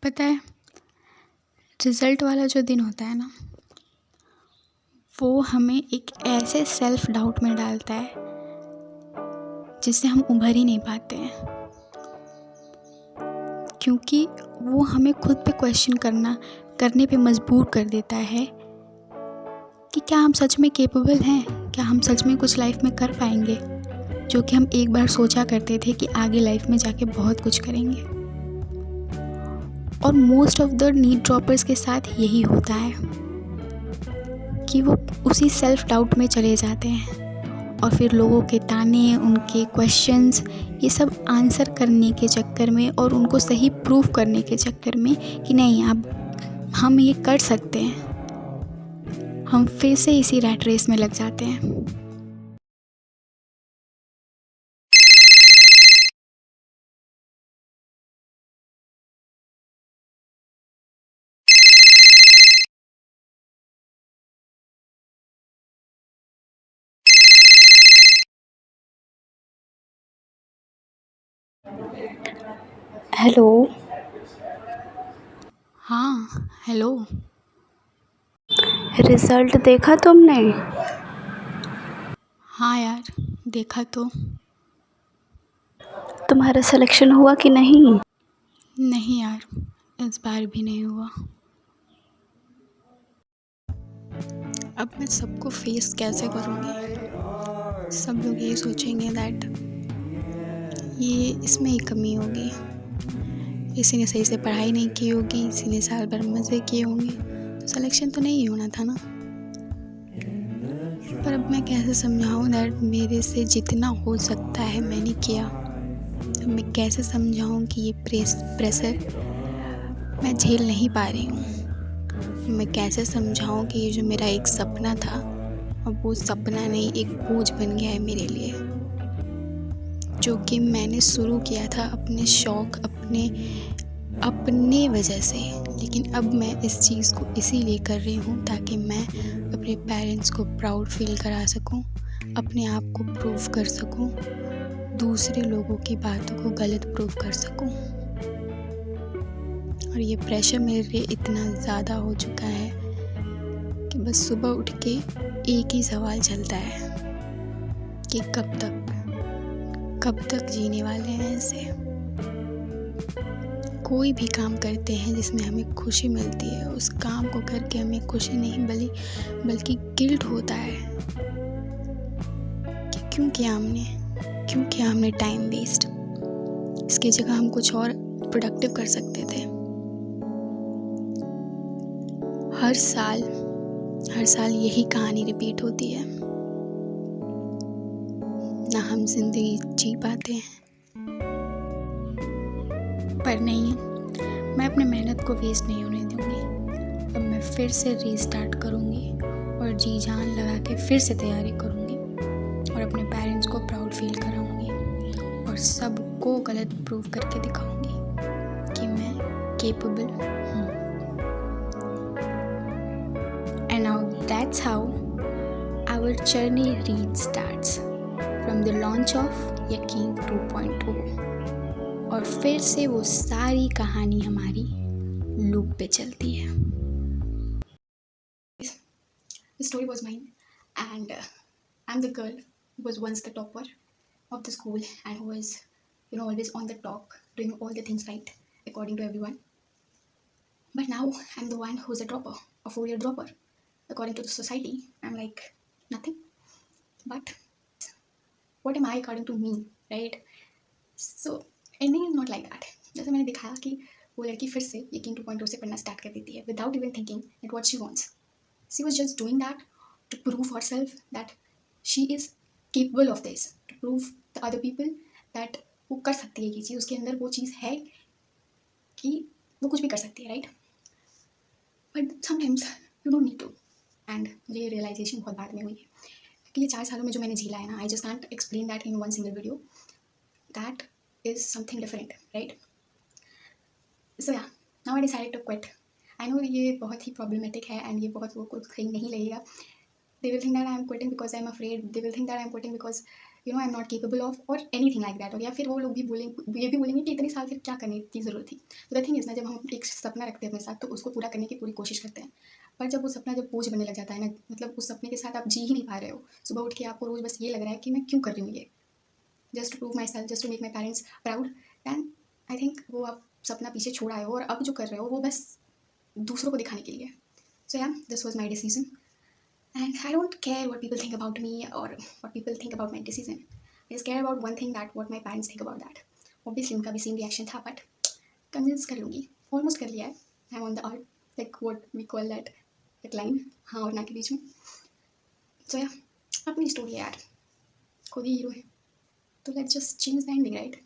पता है, रिज़ल्ट वाला जो दिन होता है ना, वो हमें एक ऐसे सेल्फ डाउट में डालता है जिससे हम उभर ही नहीं पाते हैं, क्योंकि वो हमें खुद पे क्वेश्चन करने पे मजबूर कर देता है कि क्या हम सच में केपेबल हैं, क्या हम सच में कुछ लाइफ में कर पाएंगे, जो कि हम एक बार सोचा करते थे कि आगे लाइफ में जाके बहुत कुछ करेंगे। और most of the need droppers के साथ यही होता है कि वो उसी सेल्फ डाउट में चले जाते हैं और फिर लोगों के ताने, उनके क्वेश्चंस, ये सब आंसर करने के चक्कर में और उनको सही प्रूफ करने के चक्कर में कि नहीं अब हम ये कर सकते हैं, हम फिर से इसी रैट रेस में लग जाते हैं। हेलो। हाँ, हेलो। रिजल्ट देखा तुमने? हाँ यार, देखा तो। तुम्हारा सिलेक्शन हुआ कि नहीं? नहीं यार, इस बार भी नहीं हुआ। अब मैं सबको फेस कैसे करूँगी? सब लोग ये सोचेंगे दैट ये इसमें ही कमी होगी, इसी ने सही से पढ़ाई नहीं की होगी, इसी ने साल भर मज़े किए होंगे, तो सिलेक्शन तो नहीं होना था ना। पर अब मैं कैसे समझाऊँ दैट मेरे से जितना हो सकता है मैंने किया। अब मैं कैसे समझाऊँ कि ये प्रेशर मैं झेल नहीं पा रही हूँ। मैं कैसे समझाऊँ कि ये जो मेरा एक सपना था, अब वो सपना नहीं एक बोझ बन गया है मेरे लिए, जो कि मैंने शुरू किया था अपने शौक़, अपने वजह से। लेकिन अब मैं इस चीज़ को इसीलिए कर रही हूँ ताकि मैं अपने पेरेंट्स को प्राउड फील करा सकूँ, अपने आप को प्रूव कर सकूँ, दूसरे लोगों की बातों को गलत प्रूव कर सकूँ। और ये प्रेशर मेरे लिए इतना ज़्यादा हो चुका है कि बस सुबह उठ के एक ही सवाल चलता है कि कब तक जीने वाले हैं ऐसे। कोई भी काम करते हैं जिसमें हमें खुशी मिलती है, उस काम को करके हमें खुशी नहीं बल्कि गिल्ट होता है कि क्यों किया हमने टाइम वेस्ट। इसकी जगह हम कुछ और प्रोडक्टिव कर सकते थे। हर साल यही कहानी रिपीट होती है, ना हम जिंदगी जी पाते हैं। पर नहीं, मैं अपनी मेहनत को वेस्ट नहीं होने दूंगी। अब मैं फिर से रीस्टार्ट करूंगी और जी जान लगा के फिर से तैयारी करूंगी और अपने पेरेंट्स को प्राउड फील कराऊंगी और सबको गलत प्रूव करके दिखाऊंगी कि मैं केपेबल हूँ। And now that's how our journey restarts from the launch of यकीन 2.0 और फिर से वो सारी कहानी हमारी लूप पे चलती है। The story was mine and I'm the girl who was once the topper of the school and who was always on the top, doing all the things right according to everyone. But now I'm the one who's a dropper, a 4-year dropper. According to the society, I'm like nothing. But what am I according to me, right? So ending is not like that. जैसे मैंने दिखाया कि वो लड़की फिर से यकीन 2.0 से पढ़ना स्टार्ट कर देती है without even thinking at what she wants. She was just doing that to prove herself that she is capable of this, to prove the other people that वो कर सकती है ये चीज़, उसके अंदर वो चीज़ है कि वो कुछ भी कर सकती है, right? But sometimes you don't need to. And मुझे ये रियलाइजेशन बहुत बाद में हुई है कि ये 4 सालों में जो मैंने झेला है ना, I just can't explain that in one single video. That is something different, right? So yeah, now I decided to quit. I know ये बहुत ही प्रॉब्लमेटिक है एंड ये बहुत वो कुछ सही नहीं लगेगा. They will think that I am quitting because I am afraid. They will think that I am quitting because you know I am not capable of और एनीथिंग लाइक दैट। और या फिर वो लोग भी बोलेंगे, ये भी बोलेंगे कि इतने साल फिर क्या करने की ज़रूरत थी। तो द थिंग इज़ ना, जब हम एक सपना रखते हैं अपने साथ तो उसको पूरा करने की पूरी कोशिश करते हैं, पर जब वो सपना जब बोझ बनने लग जाता है ना, मतलब उस सपने के साथ आप जी ही नहीं पा रहे हो, सुबह उठ के आपको रोज़ बस ये लग रहा है कि मैं क्यों कर रही हूँ ये, just to prove myself, just to make my parents proud, then I think वो आप सपना पीछे छोड़ आए हो और अब जो कर रहे हो वो बस दूसरों को दिखाने के लिए। सो या this was my decision and I don't care what people think about me or what people think about my decision. I just care about one thing, that what my parents think about that. Obviously उनका भी same reaction था, but convince कर लूँगी, almost कर लिया है। I am on the art, like what we call that line, हाँ और ना के बीच में। सो या अपनी स्टोरी है यार, खुद ही हीरो है, तो let's just change the ending, right.